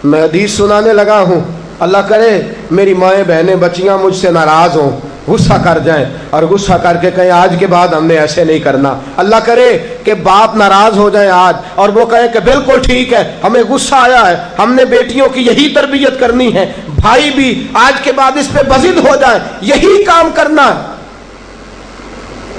میں حدیث سنانے لگا ہوں، اللہ کرے میری مائیں بہنیں بچیاں مجھ سے ناراض ہوں، غصہ کر جائیں اور غصہ کر کے کہیں آج کے بعد ہم نے ایسے نہیں کرنا۔ اللہ کرے کہ باپ ناراض ہو جائیں آج اور وہ کہیں کہ بالکل ٹھیک ہے، ہمیں غصہ آیا ہے، ہم نے بیٹیوں کی یہی تربیت کرنی ہے، بھائی بھی آج کے بعد اس پہ بضد ہو جائیں، یہی کام کرنا ہے۔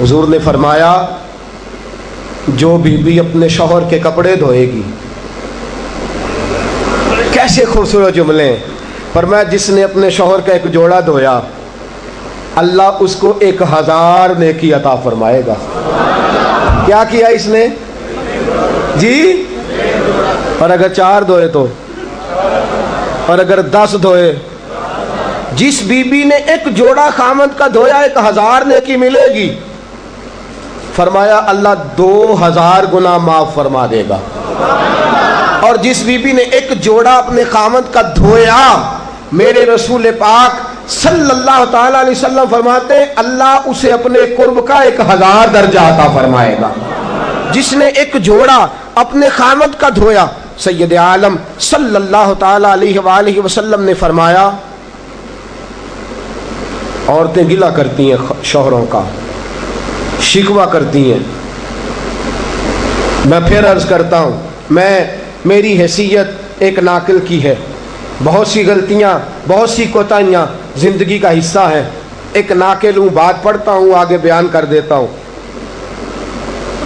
حضور نے فرمایا جو بیوی اپنے شوہر کے کپڑے دھوئے گی، کیسے خوبصورت جملے ہیں، فرمایا جس نے اپنے شوہر کا ایک جوڑا دھویا اللہ اس کو 1000 نیکی عطا فرمائے گا۔ کیا کیا اس نے جی؟ اور اگر 4 دھوئے تو، اور اگر 10 دھوئے، جس بی بی نے ایک جوڑا خامد کا دھویا 1000 نیکی ملے گی۔ فرمایا اللہ 2000 گنا معاف فرما دے گا۔ اور جس بی بی نے ایک جوڑا اپنے خامد کا دھویا، میرے رسول پاک صلی اللہ تعالی علیہ وسلم فرماتے ہیں اللہ اسے اپنے قرب کا 1000 درجہ عطا فرمائے گا۔ جس نے ایک جوڑا اپنے خامد کا دھویا، سید عالم صلی اللہ تعالی علیہ وآلہ وسلم نے فرمایا عورتیں گلہ کرتی ہیں شوہروں کا، شکوہ کرتی ہیں۔ میں پھر عرض کرتا ہوں، میری حیثیت ایک ناقل کی ہے، بہت سی غلطیاں، بہت سی کوتاہیاں زندگی کا حصہ ہے، ایک ناقل ہوں، بات پڑھتا ہوں آگے بیان کر دیتا ہوں۔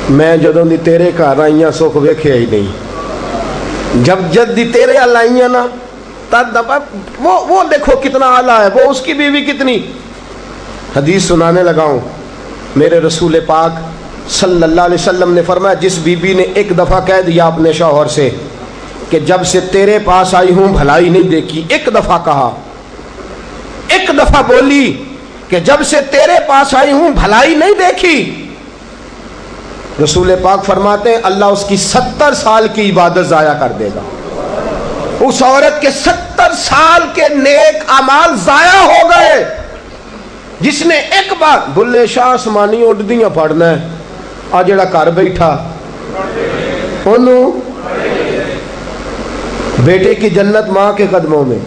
میں جدوں دی تیرے گھر آئیاں سکھ ویکھیا ہی نہیں، جب جد دی تیرے ال آئیاں نا تد وہ دیکھو کتنا اعلیٰ ہے، وہ اس کی بیوی کتنی۔ حدیث سنانے لگا ہوں، میرے رسول پاک صلی اللہ علیہ وسلم نے فرمایا جس بی بی نے ایک دفعہ کہہ دیا اپنے شوہر سے کہ جب سے تیرے پاس آئی ہوں بھلائی نہیں دیکھی، ایک دفعہ کہا، ایک دفعہ بولی کہ جب سے تیرے پاس آئی ہوں بھلائی نہیں دیکھی، رسول پاک فرماتے ہیں اللہ اس کی 70 سال کی عبادت ضائع کر دے گا۔ اس عورت کے 70 سال کے نیک اعمال ضائع ہو گئے، جس نے ایک بار بلے شاہ آسمانی اڈدیاں پڑھنا ہے، آ جڑا گھر بیٹھا انہوں بیٹے کی جنت ماں کے قدموں میں،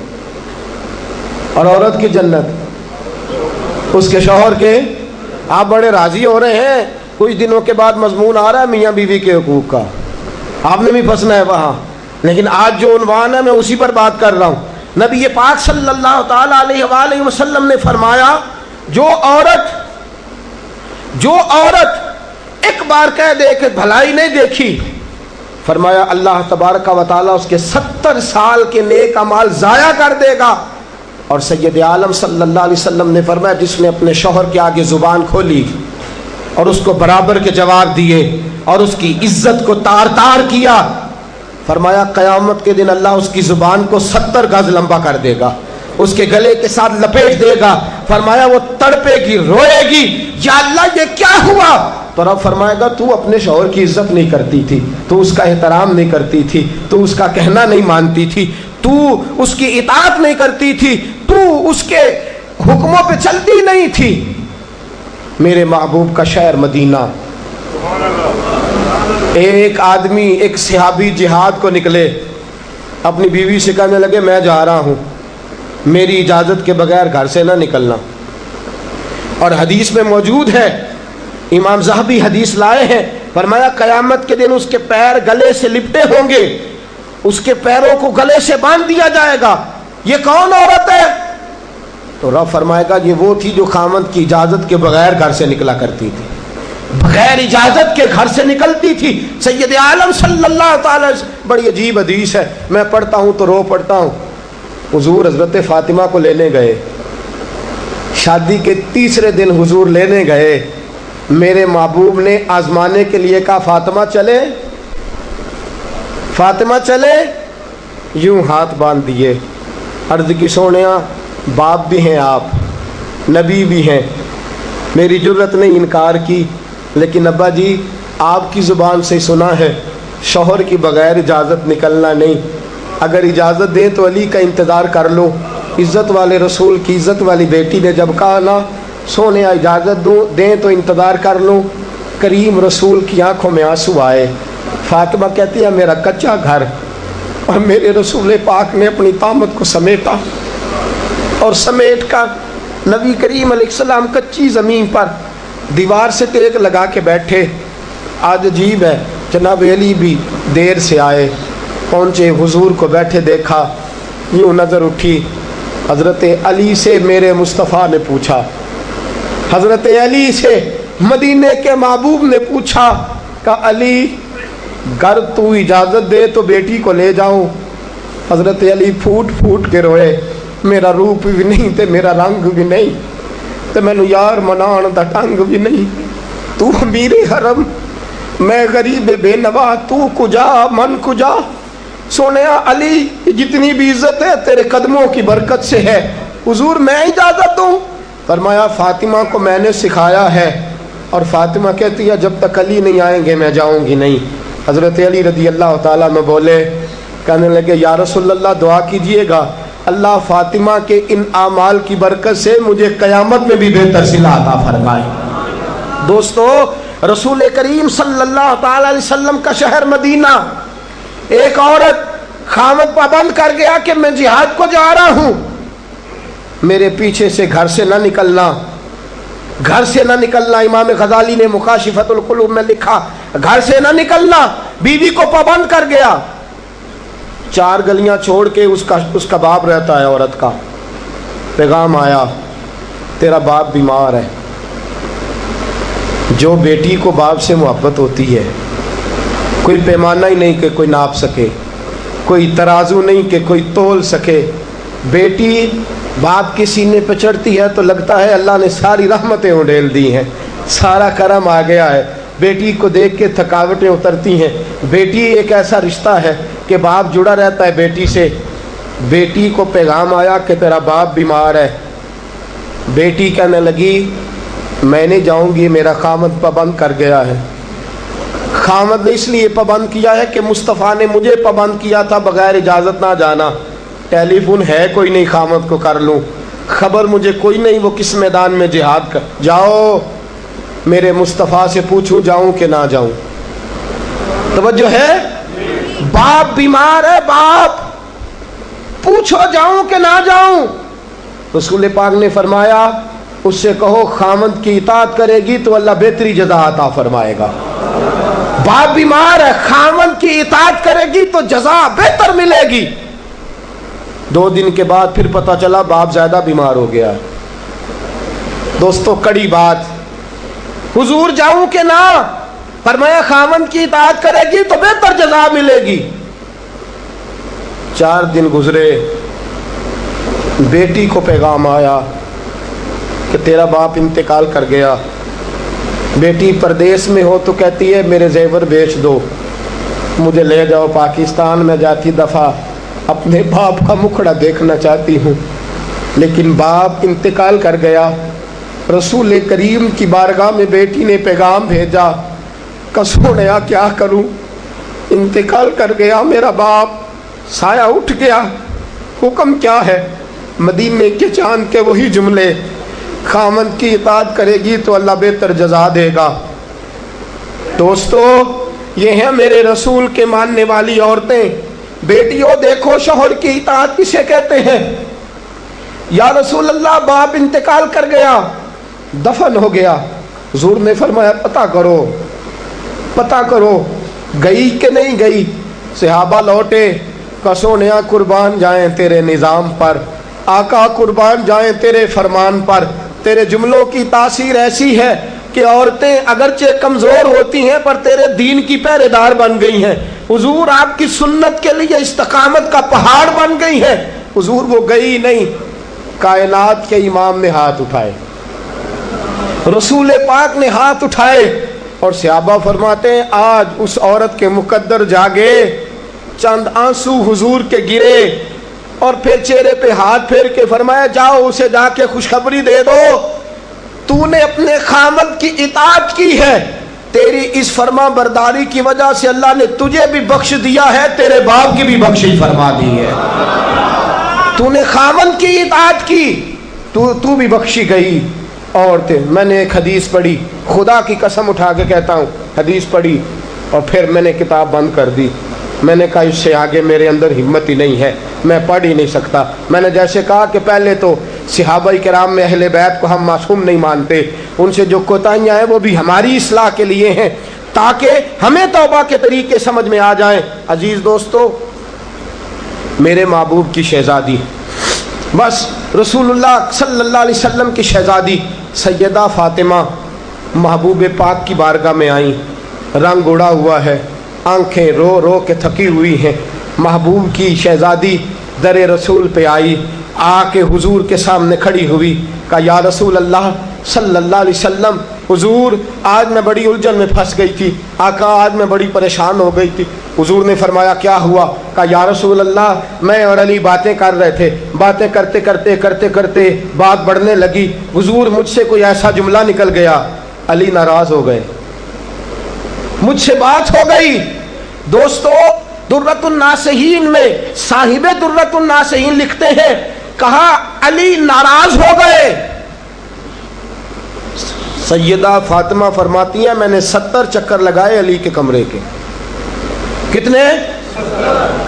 اور عورت کی جنت اس کے شوہر کے۔ آپ بڑے راضی ہو رہے ہیں، کچھ دنوں کے بعد مضمون آ رہا ہے میاں بیوی کے حقوق کا، آپ نے بھی پھنسنا ہے وہاں، لیکن آج جو عنوان ہے میں اسی پر بات کر رہا ہوں۔ نبی پاک صلی اللہ تعالی علیہ وآلہ وسلم نے فرمایا جو عورت ایک بار کہہ دے کہ بھلائی نہیں دیکھی، فرمایا اللہ تبارک و تعالیٰ اس کے 70 سال کے نیک اعمال ضائع کر دے گا۔ اور سید عالم صلی اللہ علیہ وسلم نے فرمایا جس نے اپنے شوہر کے آگے زبان کھولی اور اس کو برابر کے جواب دیے اور اس کی عزت کو تار تار کیا، فرمایا قیامت کے دن اللہ اس کی زبان کو 70 گز لمبا کر دے گا، اس کے گلے کے ساتھ لپیٹ دے گا۔ فرمایا وہ تڑپے گی، روئے گی، یا اللہ یہ کیا ہوا؟ تو رب فرمائے گا تو اپنے شوہر کی عزت نہیں کرتی تھی، تو اس کا احترام نہیں کرتی تھی، تو اس کا کہنا نہیں مانتی تھی، تو اس کی اطاعت نہیں کرتی تھی، تو اس کے حکموں پہ چلتی نہیں تھی۔ میرے محبوب کا شہر مدینہ، ایک آدمی، ایک صحابی جہاد کو نکلے، اپنی بیوی سے کہنے لگے میں جا رہا ہوں، میری اجازت کے بغیر گھر سے نہ نکلنا۔ اور حدیث میں موجود ہے، امام ذہبی حدیث لائے ہیں، فرمایا قیامت کے دن اس کے پیر گلے سے لپٹے ہوں گے، اس کے پیروں کو گلے سے باندھ دیا جائے گا، یہ کون عورت ہے؟ تو رب فرمائے گا یہ وہ تھی جو خامند کی اجازت کے بغیر گھر سے نکلا کرتی تھی، بغیر اجازت کے گھر سے نکلتی تھی۔ سید عالم صلی اللہ تعالی، بڑی عجیب حدیث ہے، میں پڑھتا ہوں تو رو پڑھتا ہوں۔ حضور حضرت فاطمہ کو لینے گئے، شادی کے تیسرے دن حضور لینے گئے، میرے محبوب نے آزمانے کے لیے کہا فاطمہ چلے، فاطمہ چلے، یوں ہاتھ باندھ دیے، عرض کی سونیا باپ بھی ہیں آپ، نبی بھی ہیں، میری جرت نے انکار کی، لیکن ابا جی آپ کی زبان سے سنا ہے شوہر کی بغیر اجازت نکلنا نہیں، اگر اجازت دیں تو علی کا انتظار کر لو۔ عزت والے رسول کی عزت والی بیٹی نے جب کہا نا سونے اجازت دیں تو انتظار کر لو، کریم رسول کی آنکھوں میں آنسو آئے۔ فاطمہ کہتی ہے میرا کچا گھر اور میرے رسول پاک نے اپنی طامت کو سمیٹا اور سمیٹ کر نبی کریم علیہ السلام کچی زمین پر دیوار سے ٹیک لگا کے بیٹھے. آج عجیب ہے، جناب علی بھی دیر سے آئے، پہنچے، حضور کو بیٹھے دیکھا، یوں نظر اٹھی. حضرت علی سے میرے مصطفیٰ نے پوچھا، حضرت علی سے مدینے کے محبوب نے پوچھا کہ علی گر تو اجازت دے تو بیٹی کو لے جاؤں. حضرت علی پھوٹ پھوٹ کے روئے، میرا روپ بھی نہیں تے میرا رنگ بھی نہیں تے مینو یار منان دا ٹنگ بھی نہیں. تو میرے حرم، میں غریب بے نوا، تو کجا من کجا. سونیا علی جتنی بھی عزت ہے تیرے قدموں کی برکت سے ہے. حضور میں اجازت دوں؟ فرمایا فاطمہ کو میں نے سکھایا ہے. اور فاطمہ کہتی ہے جب تک علی نہیں آئیں گے میں جاؤں گی نہیں. حضرت علی رضی اللہ تعالیٰ میں بولے، کہنے لگے یا رسول اللہ دعا کیجئے گا اللہ فاطمہ کے ان اعمال کی برکت سے مجھے قیامت میں بھی بہتر صلہ عطا فرمائے. دوستو، رسول کریم صلی اللہ تعالیٰ علیہ وسلم کا شہر مدینہ، ایک عورت خامد پابند کر گیا کہ میں جہاد کو جا رہا ہوں، میرے پیچھے سے گھر سے نہ نکلنا، گھر سے نہ نکلنا. امام غزالی نے مکاشفۃ القلوب میں لکھا گھر سے نہ نکلنا. بیوی کو پابند کر گیا. 4 گلیاں چھوڑ کے اس کا باپ رہتا ہے عورت کا. پیغام آیا تیرا باپ بیمار ہے. جو بیٹی کو باپ سے محبت ہوتی ہے کوئی پیمانہ ہی نہیں کہ کوئی ناپ سکے، کوئی ترازو نہیں کہ کوئی تول سکے. بیٹی باپ کے سینے پہ چڑھتی ہے تو لگتا ہے اللہ نے ساری رحمتیں اڈیل دی ہیں، سارا کرم آ گیا ہے. بیٹی کو دیکھ کے تھکاوٹیں اترتی ہیں. بیٹی ایک ایسا رشتہ ہے کہ باپ جڑا رہتا ہے بیٹی سے. بیٹی کو پیغام آیا کہ تیرا باپ بیمار ہے. بیٹی کہنے لگی میں نہیں جاؤں گی، میرا خامد پابند کر گیا ہے. خامد نے اس لیے پابند کیا ہے کہ مصطفیٰ نے مجھے پابند کیا تھا بغیر اجازت نہ جانا. ٹیلی فون ہے کوئی نہیں خامد کو کر لوں، خبر مجھے کوئی نہیں وہ کس میدان میں جہاد کر. جاؤ میرے مصطفیٰ سے پوچھوں جاؤں کہ نہ جاؤں. توجہ ہے، باپ بیمار ہے، باپ پوچھو جاؤں کہ نہ جاؤں. رسول پاک نے فرمایا اس سے کہو خامد کی اطاعت کرے گی تو اللہ بہتری جزا عطا فرمائے گا. باپ بیمار ہے، خامد کی اطاعت کرے گی تو جزا بہتر ملے گی. 2 دن کے بعد پھر پتہ چلا باپ زیادہ بیمار ہو گیا. دوستو کڑی بات، حضور جاؤں کہ نہ؟ فرمایا خامد کی اطاعت کرے گی تو بہتر جزا ملے گی. 4 دن گزرے، بیٹی کو پیغام آیا کہ تیرا باپ انتقال کر گیا. بیٹی پردیس میں ہو تو کہتی ہے میرے زیور بیچ دو، مجھے لے جاؤ پاکستان میں جاتی دفعہ اپنے باپ کا مکھڑا دیکھنا چاہتی ہوں. لیکن باپ انتقال کر گیا. رسول کریم کی بارگاہ میں بیٹی نے پیغام بھیجا کہ سونیا کیا کروں، انتقال کر گیا میرا باپ، سایہ اٹھ گیا، حکم کیا ہے؟ مدینے کے چاند کے وہی جملے، خامد کی اطاعت کرے گی تو اللہ بہتر جزا دے گا. دوستو یہ ہیں میرے رسول کے ماننے والی عورتیں. بیٹیوں دیکھو شوہر کی اطاعت کسے کہتے ہیں. یا رسول اللہ باپ انتقال کر گیا، دفن ہو گیا. حضور نے فرمایا پتہ کرو گئی کہ نہیں گئی. صحابہ لوٹے کہ سونیا قربان جائیں تیرے نظام پر، آقا قربان جائیں تیرے فرمان پر. تیرے جملوں کی تاثیر ایسی ہے کہ عورتیں اگرچہ کمزور ہوتی ہیں پر تیرے دین کی پہرے دار بن گئی ہیں. حضور آپ کی سنت کے لیے استقامت کا پہاڑ بن گئی ہیں. حضور وہ گئی نہیں، کائنات کے امام نے ہاتھ اٹھائے، رسول پاک نے ہاتھ اٹھائے. اور صحابہ فرماتے ہیں آج اس عورت کے مقدر جاگے، چند آنسو حضور کے گرے اور پھر چہرے پہ ہاتھ پھیر کے فرمایا جاؤ اسے جا کے خوشخبری دے دو، تو نے اپنے خامد کی اطاعت کی ہے، تیری اس فرما برداری کی وجہ سے اللہ نے تجھے بھی بخش دیا ہے، تیرے باپ کی بھی بخشش فرما دی ہے. تو نے خامد کی اطاعت کی تو بھی بخشی گئی. عورتیں، میں نے ایک حدیث پڑھی، خدا کی قسم اٹھا کے کہتا ہوں، حدیث پڑھی اور پھر میں نے کتاب بند کر دی. میں نے کہا اس سے آگے میرے اندر ہمت ہی نہیں ہے، میں پڑھ ہی نہیں سکتا۔ میں نے جیسے کہا کہ پہلے تو صحابہ کرام میں اہل بیت کو ہم معصوم نہیں مانتے، ان سے جو کوتاہیاں ہیں وہ بھی ہماری اصلاح کے لیے ہیں تاکہ ہمیں توبہ کے طریقے سمجھ میں آ جائیں۔ عزیز دوستو، میرے محبوب کی شہزادی، بس رسول اللہ صلی اللہ علیہ وسلم کی شہزادی سیدہ فاطمہ محبوب پاک کی بارگاہ میں آئیں، رنگ اڑا ہوا ہے، آنکھیں رو رو کے تھکی ہوئی ہیں۔ محبوب کی شہزادی در رسول پہ آئی، آ کے حضور کے سامنے کھڑی ہوئی، کہا یا رسول اللہ صلی اللہ علیہ وسلم، حضور آج میں بڑی الجھن میں پھنس گئی تھی، آقا آج میں بڑی پریشان ہو گئی تھی۔ حضور نے فرمایا کیا ہوا؟ کہا یا رسول اللہ میں اور علی باتیں کر رہے تھے، باتیں کرتے کرتے کرتے کرتے بات بڑھنے لگی، حضور مجھ سے کوئی ایسا جملہ نکل گیا، علی ناراض ہو گئے، مجھ سے بات ہو گئی۔ دوستو درۃ الناصحین میں صاحب درۃ الناصحین لکھتے ہیں، کہا علی ناراض ہو گئے۔ سیدہ فاطمہ فرماتی ہیں میں نے 70 چکر لگائے علی کے کمرے کے۔ کتنے؟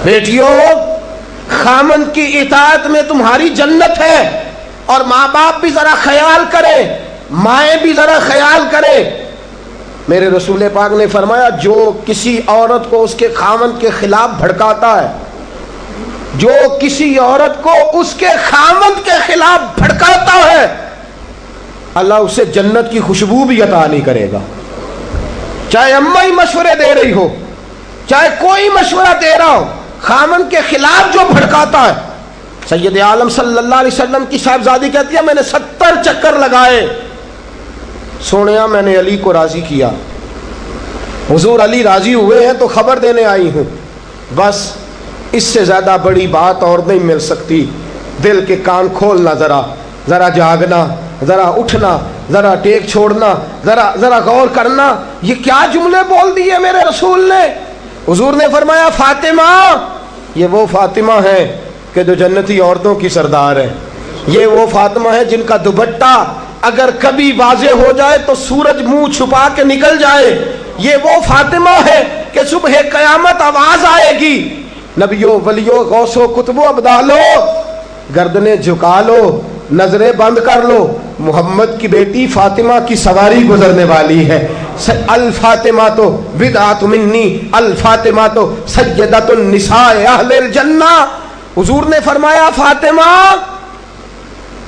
بیٹیوں، خامند کی اطاعت میں تمہاری جنت ہے، اور ماں باپ بھی ذرا خیال کرے، مائیں بھی ذرا خیال کرے۔ میرے رسول پاک نے فرمایا جو کسی عورت کو اس کے خامند کے خلاف بھڑکاتا ہے، جو کسی عورت کو اس کے خامند کے خلاف بھڑکاتا ہے، اللہ اسے جنت کی خوشبو بھی عطا نہیں کرے گا۔ چاہے اماں ہی مشورے دے رہی ہو، چاہے کوئی مشورہ دے رہا ہو، خامند کے خلاف جو بھڑکاتا ہے۔ سید عالم صلی اللہ علیہ وسلم کی صاحبزادی کہتی ہے میں نے 70 چکر لگائے، سونیا میں نے علی کو راضی کیا، حضور علی راضی ہوئے ہیں تو خبر دینے آئی ہوں، بس اس سے زیادہ بڑی بات اور نہیں مل سکتی۔ دل کے کان کھولنا، ذرا جاگنا، ذرا اٹھنا، ذرا ٹیک چھوڑنا، ذرا غور کرنا، یہ کیا جملے بول دیے میرے رسول نے۔ حضور نے فرمایا فاطمہ، یہ وہ فاطمہ ہے کہ جو جنتی عورتوں کی سردار ہے، یہ وہ فاطمہ ہے جن کا دوپٹہ اگر کبھی واضح ہو جائے تو سورج منہ چھپا کے نکل جائے، یہ وہ فاطمہ ہے کہ صبح قیامت آواز آئے گی، نبیوں ولیوں غوثوں کتبوں ابدالو گردنیں جھکا لو، نظریں بند کر لو، محمد کی بیٹی فاطمہ کی سواری گزرنے والی ہے۔ الفاطمہ تو بدعت منی، الفاطمہ تو سیدۃ النساء اہل الجنہ۔ حضور نے فرمایا فاطمہ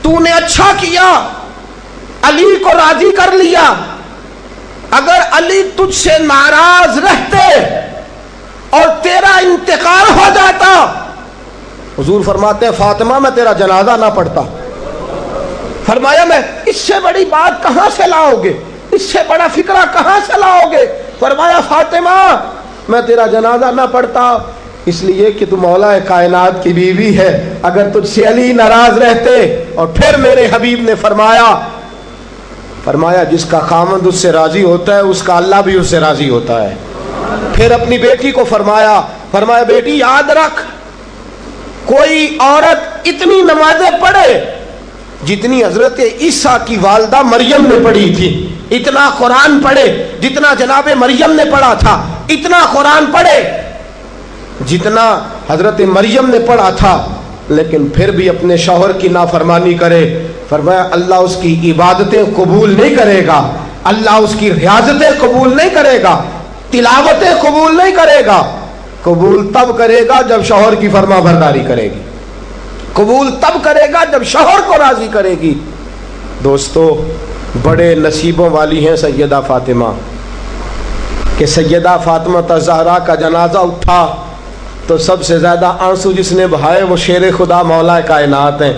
تو نے اچھا کیا، علی کو راضی کر لیا، اگر علی تجھ سے ناراض رہتے اور تیرا انتقال ہو جاتا، حضور فرماتے ہیں فاطمہ میں تیرا جنازہ نہ پڑھتا۔ فرمایا میں اس سے بڑی بات کہاں سے لاؤ گے، اس سے بڑا فکرہ کہاں سے لاؤ گے؟ فرمایا فاطمہ میں تیرا جنازہ نہ پڑھتا اس لیے کہ تو مولا کائنات کی بیوی ہے، اگر تجھ سے علی ناراض رہتے۔ اور پھر میرے حبیب نے فرمایا جس کا خامند اس سے راضی ہوتا ہے اس کا اللہ بھی اس سے راضی ہوتا ہے۔ پھر اپنی بیٹی کو فرمایا بیٹی یاد رکھ، کوئی عورت اتنی نمازیں پڑھے جتنی حضرت عیسیٰ کی والدہ مریم نے پڑھی تھی، اتنا قرآن پڑھے جتنا جناب مریم نے پڑھا تھا، اتنا قرآن پڑھے جتنا حضرت مریم نے پڑھا تھا، لیکن پھر بھی اپنے شوہر کی نافرمانی کرے، فرمایا اللہ اس کی عبادتیں قبول نہیں کرے گا، اللہ اس کی ریاضتیں قبول نہیں کرے گا، تلاوتیں قبول نہیں کرے گا۔ قبول تب کرے گا جب شوہر کی فرما برداری کرے گی، قبول تب کرے گا جب شوہر کو راضی کرے گی۔ دوستو بڑے نصیبوں والی ہیں سیدہ فاطمہ کہ سیدہ فاطمہ الزہرا کا جنازہ اٹھا تو سب سے زیادہ آنسو جس نے بہائے وہ شیر خدا مولا کائنات ہیں۔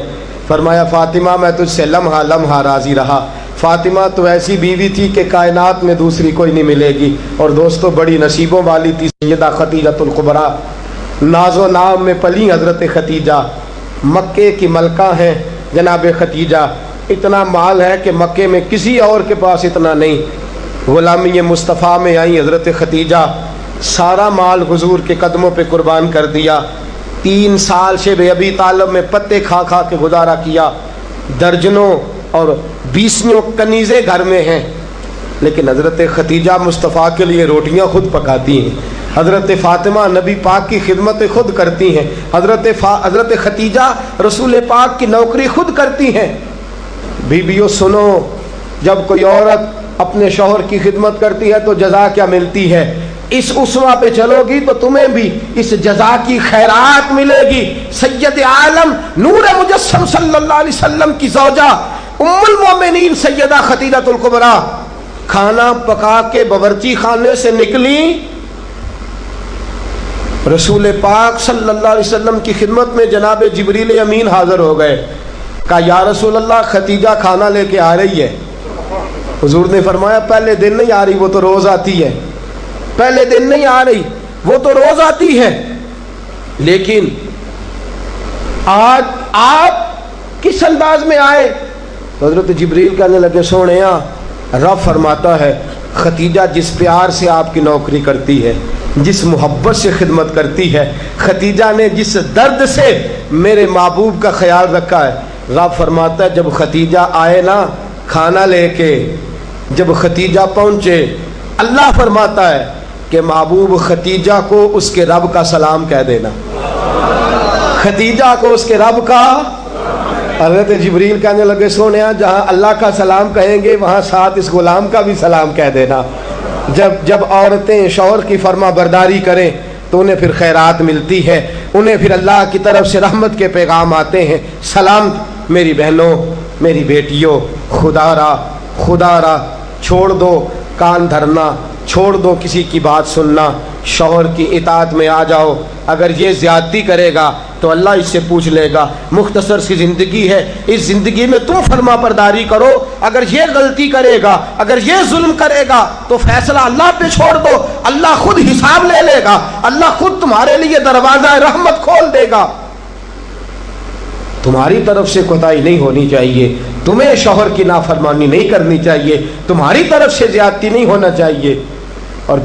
فرمایا فاطمہ میں تجھ سے لمحہ لمحہ راضی رہا، فاطمہ تو ایسی بیوی تھی کہ کائنات میں دوسری کوئی نہیں ملے گی۔ اور دوستو بڑی نصیبوں والی تھی سیدہ خدیجہ الکبریٰ، ناز و نام میں پلی حضرت خدیجہ، مکے کی ملکہ ہیں جناب خدیجہ، اتنا مال ہے کہ مکے میں کسی اور کے پاس اتنا نہیں۔ غلامی مصطفیٰ میں آئی حضرت خدیجہ، سارا مال حضور کے قدموں پہ قربان کر دیا، 3 سال شب ابی طالب میں پتے کھا کھا کے گزارا کیا، درجنوں اور 20 کنیزیں گھر میں ہیں، لیکن حضرت خدیجہ مصطفیٰ کے لیے روٹیاں خود پکاتی ہیں، حضرت فاطمہ نبی پاک کی خدمت خود کرتی ہیں، حضرت خدیجہ رسول پاک کی نوکری خود کرتی ہیں۔ بیویوں سنو، جب کوئی عورت اپنے شوہر کی خدمت کرتی ہے تو جزا کیا ملتی ہے؟ اس اسوہ پہ چلو گی تو تمہیں بھی اس جزا کی خیرات ملے گی۔ سید عالم نور مجسم صلی اللہ علیہ وسلم کی زوجہ ام المومنین سیدہ خدیجہ الکبریٰ کھانا پکا کے باورچی خانے سے نکلی، رسول پاک صلی اللہ علیہ وسلم کی خدمت میں جناب جبریل امین حاضر ہو گئے، کہا یا رسول اللہ خدیجہ کھانا لے کے آ رہی ہے۔ حضور نے فرمایا پہلے دن نہیں آ رہی، وہ تو روز آتی ہے، پہلے دن نہیں آ رہی، وہ تو روز آتی ہے، لیکن آج آپ کس انداز میں آئے؟ حضرت جبریل کہنے لگے سونےاں رب فرماتا ہے خدیجہ جس پیار سے آپ کی نوکری کرتی ہے، جس محبت سے خدمت کرتی ہے، خدیجہ نے جس درد سے میرے محبوب کا خیال رکھا ہے، رب فرماتا ہے جب خدیجہ آئے نا کھانا لے کے، جب خدیجہ پہنچے، اللہ فرماتا ہے کہ محبوب خدیجہ کو اس کے رب کا سلام کہہ دینا، خدیجہ کو اس کے رب کا۔ حضرت جبریل کہنے لگے سونےاں جہاں اللہ کا سلام کہیں گے وہاں ساتھ اس غلام کا بھی سلام کہہ دینا۔ جب عورتیں شوہر کی فرما برداری کریں تو انہیں پھر خیرات ملتی ہے، انہیں پھر اللہ کی طرف سے رحمت کے پیغام آتے ہیں۔ سلام میری بہنوں، میری بیٹیوں، خدا را چھوڑ دو کان دھرنا، چھوڑ دو کسی کی بات سننا، شوہر کی اطاعت میں آ جاؤ۔ اگر یہ زیادتی کرے گا تو اللہ اس سے پوچھ لے گا، مختصر سی زندگی ہے، اس زندگی میں تم فرما برداری کرو۔ اگر یہ غلطی کرے گا، اگر یہ ظلم کرے گا تو فیصلہ اللہ پہ چھوڑ دو، اللہ خود حساب لے لے گا، اللہ خود تمہارے لیے دروازہ رحمت کھول دے گا۔ تمہاری طرف سے کوتاہی نہیں ہونی چاہیے، تمہیں شوہر کی نافرمانی نہیں کرنی چاہیے، تمہاری طرف سے زیادتی نہیں ہونا چاہیے۔ اور